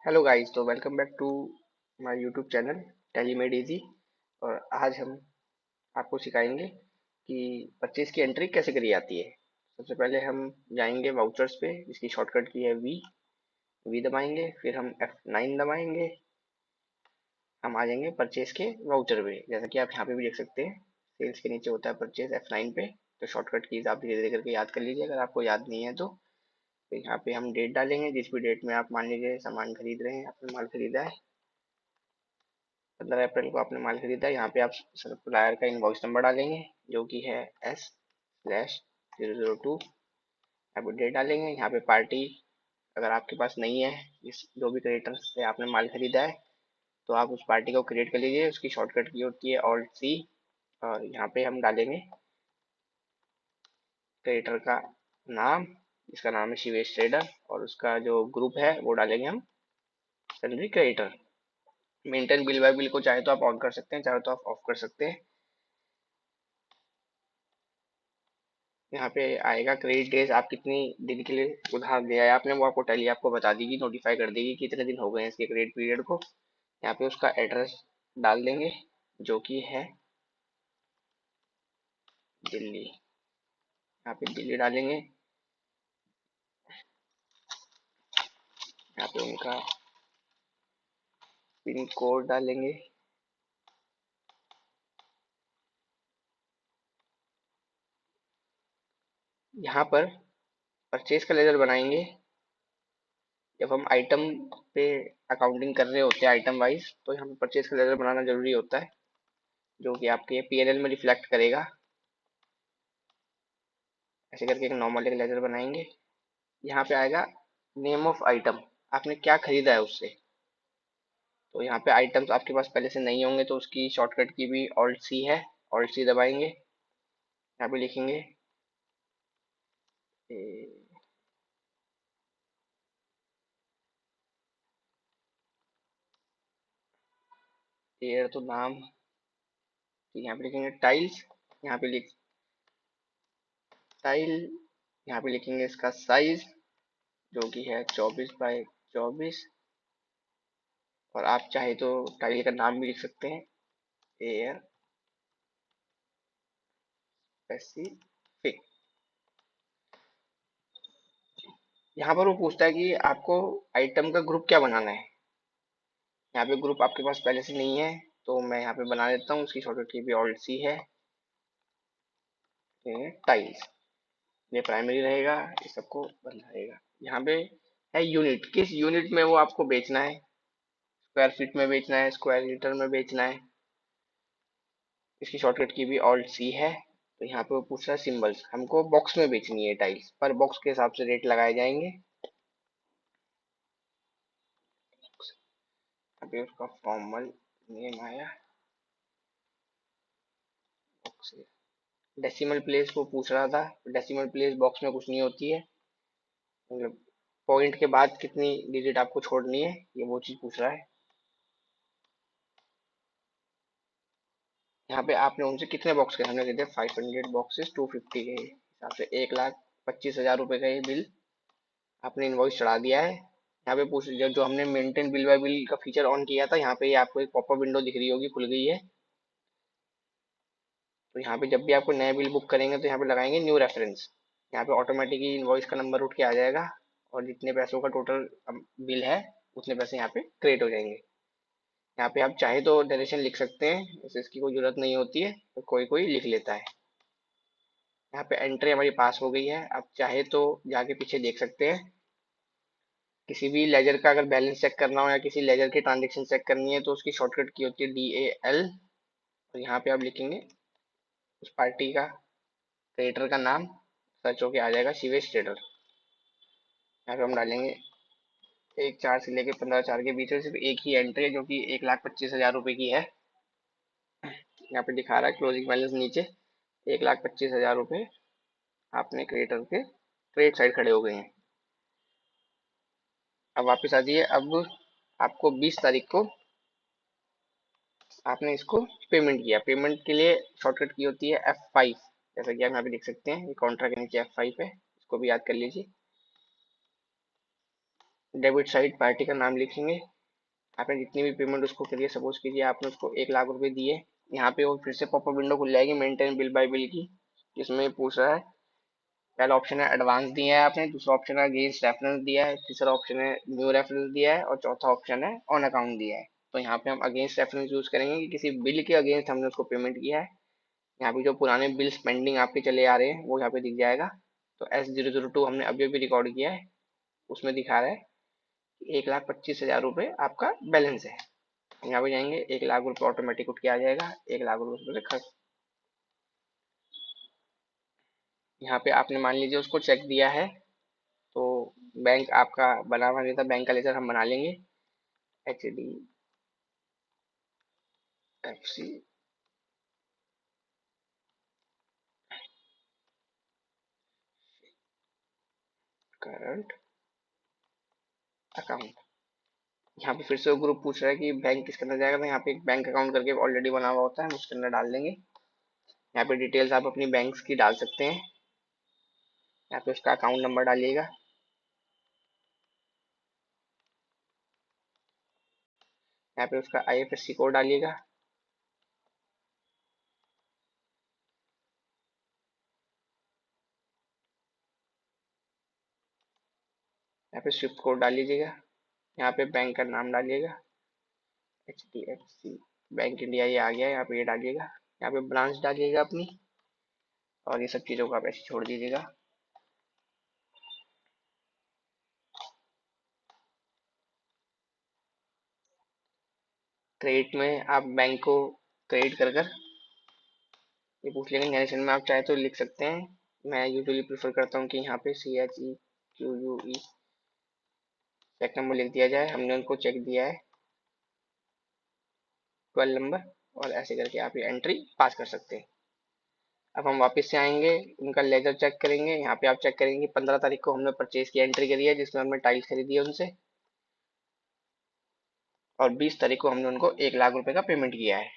Hello guys, तो welcome back to my YouTube channel Telemed Easy. और आज हम आपको सिखाएंगे कि परचेज की एंट्री कैसे करी जाती है। सबसे पहले हम जाएंगे वाउचर्स पे, जिसकी शॉर्टकट की है वी। वी दबाएंगे, फिर हम F9 दबाएंगे। हम आ जाएंगे परचेज के वाउचर पे, जैसा कि आप यहाँ पे भी देख सकते हैं। सेल्स के नीचे होता है परचेज F9 पे। तो शॉर्टकट कीज आप धीरे धीरे करके याद कर लीजिए, अगर आपको याद नहीं है तो। यहाँ पे हम डेट डालेंगे, जिस भी डेट में आप मान लीजिए सामान खरीद रहे हैं, आपने माल खरीदा है 15 अप्रैल को आपने माल खरीदा है। यहाँ पे आप सप्लायर का इनवॉइस नंबर डालेंगे, जो कि है S/002। आप डेट डालेंगे। यहाँ पे पार्टी अगर आपके पास नहीं है, इस जो भी क्रेडिटर से आपने माल खरीदा है, तो आप उस पार्टी को क्रिएट कर लीजिए। उसकी शॉर्टकट की होती है Alt+C। और यहाँ पे हम डालेंगे क्रेडिटर का नाम, जिसका नाम है शिवेश ट्रेडर, और उसका जो ग्रुप है वो डालेंगे हम sundry creditor. Maintain bill bye bill को चाहे तो आप ऑन कर सकते हैं, चाहे तो आप ऑफ कर सकते हैं। यहाँ पे आएगा क्रेडिट डेज, आप कितनी दिन के लिए उधार दिया है आपने, वो आपको टैली आपको बता देगी, नोटिफाई कर देगी कि कितने दिन हो गए हैं इसके क्रेडिट पीरियड को। यहाँ पे उसका एड्रेस डाल देंगे, जो कि है दिल्ली। यहाँ पे दिल्ली डालेंगे। यहाँ पे उनका पिन कोड डालेंगे। यहाँ पर परचेज का लेजर बनाएंगे। जब हम आइटम पे अकाउंटिंग कर रहे होते हैं आइटम वाइज, तो यहाँ पे परचेज का लेजर बनाना जरूरी होता है, जो कि आपके पीएनएल में रिफ्लेक्ट करेगा। ऐसे करके एक नॉर्मल एक लेजर बनाएंगे। यहाँ पे आएगा नेम ऑफ आइटम, आपने क्या खरीदा है उससे। तो यहाँ पे आइटम्स आपके पास पहले से नहीं होंगे, तो उसकी शॉर्टकट की भी Alt+C है। Alt+C दबाएंगे। यहाँ पे लिखेंगे एयर, तो नाम। यहाँ पे लिखेंगे टाइल्स। यहाँ पे लिख टाइल। यहाँ पे लिखेंगे इसका साइज, जो कि है 24 बाय 24। और आप चाहे तो टाइल का नाम भी लिख सकते हैं, एयर पैसिफिक। यहाँ पर वो पूछता है कि आपको आइटम का ग्रुप क्या बनाना है। यहाँ पे ग्रुप आपके पास पहले से नहीं है, तो मैं यहाँ पे बना देता हूँ। उसकी शॉर्टकट की भी Alt+C है। टाइल्स, ये प्राइमरी रहेगा, ये सबको बंद रहेगा। यहाँ पे है यूनिट, किस यूनिट में वो आपको बेचना है। स्क्वायर फीट में बेचना है, स्क्वायर मीटर में बेचना है। इसकी शॉर्टकट की भी Alt+C है। तो यहाँ पे वो पूछ रहा है सिंबल्स, हमको बॉक्स में बेचनी है टाइल्स, पर बॉक्स के हिसाब से रेट लगाए जाएंगे। अभी उसका फॉर्मल नेम आया। डेसिमल प्लेस वो पूछ रहा था। डेसिमल प्लेस बॉक्स में कुछ नहीं होती है, मतलब पॉइंट के बाद कितनी डिजिट आपको छोड़नी है, ये वो चीज पूछ रहा है। यहाँ पे आपने उनसे कितने बॉक्स के हमने खरीदे, 500 बॉक्सेस 250 के हिसाब से 1,25,000 रुपए का ये बिल आपने इनवॉइस चढ़ा दिया है। यहाँ पे पूछ जो जो हमने मेंटेन बिल बाय बिल का फीचर ऑन किया था, यहाँ पे ये आपको एक पॉपअप विंडो दिख रही होगी, खुल गई है। तो यहाँ पे जब भी आपको नया बिल बुक करेंगे, तो यहाँ पे लगाएंगे न्यू रेफरेंस। यहाँ पे ऑटोमेटिकली इनवॉइस का नंबर उठ के आ जाएगा, और जितने पैसों का टोटल बिल है, उतने पैसे यहाँ पे क्रिएट हो जाएंगे। यहाँ पे आप चाहे तो डायरेक्शन लिख सकते हैं, वैसे इसकी कोई जरूरत नहीं होती है, तो कोई कोई लिख लेता है। यहाँ पे एंट्री हमारी पास हो गई है। आप चाहे तो जाके पीछे देख सकते हैं, किसी भी लेजर का अगर बैलेंस चेक करना हो या किसी लेजर की ट्रांजेक्शन चेक करनी है, तो उसकी शॉर्टकट की होती है DAL। और यहाँ पे आप लिखेंगे उस पार्टी का क्रिएटर का नाम, सर्च होके आ जाएगा शिवेश ट्रेडर। यहाँ पे हम डालेंगे 1/4 से लेके 15/4 के बीच में सिर्फ एक ही एंट्री है, जो कि 1,25,000 रुपए की है। यहाँ पे दिखा रहा है क्लोजिंग बैलेंस नीचे 1,25,000 रुपये आपने क्रिएटर के क्रेडिट साइड खड़े हो गए हैं। अब वापस आ जाइए। अब आपको 20 तारीख को आपने इसको पेमेंट किया। पेमेंट के लिए शॉर्टकट की होती है F5, जैसा कि आप यहाँ पे देख सकते हैं, ये कॉन्ट्रा के नीचे F5 है, इसको भी याद कर लीजिए। डेबिट साइड पार्टी का नाम लिखेंगे। आपने जितनी भी पेमेंट उसको करी है, सपोज कीजिए आपने उसको 1 लाख रुपए दिए। यहाँ पे वो फिर से पॉपअप विंडो खुल जाएगी मेंटेन बिल बाय बिल की, जिसमें पूछ रहा है, पहला ऑप्शन है एडवांस दिया है आपने, दूसरा ऑप्शन है अगेंस्ट रेफरेंस दिया है, तीसरा ऑप्शन है न्यू रेफरेंस दिया है और चौथा ऑप्शन है ऑन अकाउंट दिया है। तो यहाँ पे हम अगेंस्ट रेफरेंस यूज करेंगे कि किसी बिल के अगेंस्ट हमने उसको पेमेंट किया है। यहाँ पे जो पुराने बिल्स पेंडिंग आपके चले आ रहे हैं वो यहाँ पे दिख जाएगा। तो S002 हमने अभी अभी रिकॉर्ड किया है, उसमें दिखा रहा है कि 1,25,000 रुपये आपका बैलेंस है। यहाँ पे जाएंगे, 1 लाख रुपये ऑटोमेटिक उठ के आ जाएगा, 1 लाख रुपये से खर्च। यहाँ पे आपने मान लीजिए उसको चेक दिया है, तो बैंक आपका बना हुआ नहीं था, बैंक का लेजर हम बना लेंगे, HDFC करंट अकाउंट। यहाँ पे फिर से वो ग्रुप पूछ रहा है कि बैंक किसके अंदर जाएगा, तो यहाँ पे एक बैंक अकाउंट करके ऑलरेडी बना हुआ होता है, हम उसके अंदर डाल देंगे। यहाँ पे डिटेल्स आप अपनी बैंक्स की डाल सकते हैं। यहाँ पे उसका अकाउंट नंबर डालिएगा। यहाँ पे उसका IFSC कोड डालिएगा। यहाँ पे स्विफ्ट कोड डाल लीजिएगा। यहाँ पे बैंक का नाम डालिएगा, HDFC बैंक इंडिया, ये आ गया। यहाँ पे ये डालिएगा। यहाँ पे ब्रांच डालिएगा अपनी, और ये सब चीज़ों को आप ऐसे छोड़ दीजिएगा। क्रेडिट में आप बैंक को क्रेडिट कर कर ये पूछ लेंगे। नेशन में आप चाहे तो लिख सकते हैं, मैं यूजुअली प्रेफर करता हूँ कि यहाँ पे CHEQUE चेक नंबर लिख दिया जाए। हमने उनको चेक दिया है 12 नंबर, और ऐसे करके आप ये एंट्री पास कर सकते हैं। अब हम वापस से आएंगे, उनका लेजर चेक करेंगे। यहाँ पे आप चेक करेंगे 15 तारीख को हमने परचेज की एंट्री करी है, जिसमें हमने टाइल्स खरीदी है उनसे, और 20 तारीख को हमने उनको 1 लाख रुपए का पेमेंट किया है।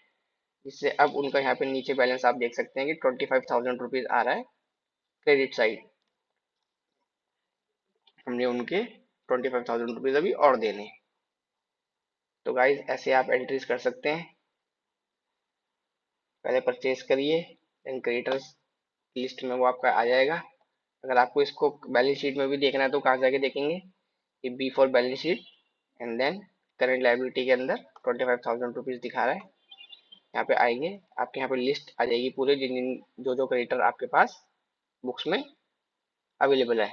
जिससे अब उनका यहाँ पे नीचे बैलेंस आप देख सकते हैं कि 25,000 रुपीज आ रहा है क्रेडिट साइड। हमने उनके 25,000 रुपीज अभी और देने। तो गाइज ऐसे आप एंट्रीज कर सकते हैं। पहले परचेज करिए, देन क्रेडिटर्स लिस्ट में वो आपका आ जाएगा। अगर आपको इसको बैलेंस शीट में भी देखना है तो कहाँ जाके देखेंगे कि B for balance sheet, and then current liability के अंदर 25,000 रुपीज दिखा रहा है। यहाँ पे आएंगे, आपके यहाँ पे लिस्ट आ जाएगी पूरे, जिन जिन जो जो क्रेडिटर आपके पास बुक्स में अवेलेबल है।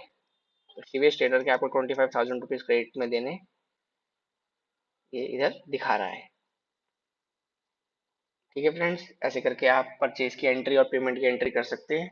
तो सीवीएस ट्रेडर के आपको 25,000 रुपीज क्रेडिट में देने, ये इधर दिखा रहा है। ठीक है फ्रेंड्स, ऐसे करके आप परचेज की एंट्री और पेमेंट की एंट्री कर सकते हैं।